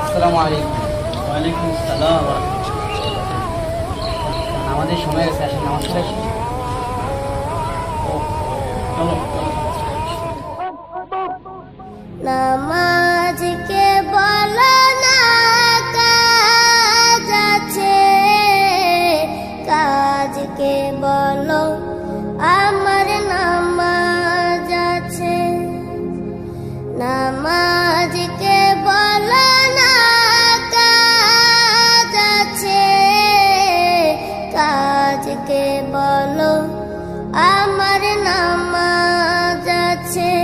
আসসালামু আলাইকুম। ওয়ালাইকুম আসসালাম। আমাদের সময় গেছে, আসেন নামাজ পড়ে আসি। চলো নামাজ কে বলো না কাজ আছে, কাজকে বলো আমার নামাজ আছে। নামাজকে বলো না কাজ আছে, কাজকে বলো আমার নামাজ আছে।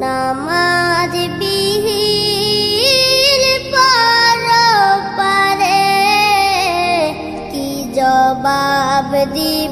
নামাজ বিহীন পরপারে কি জবাব দিব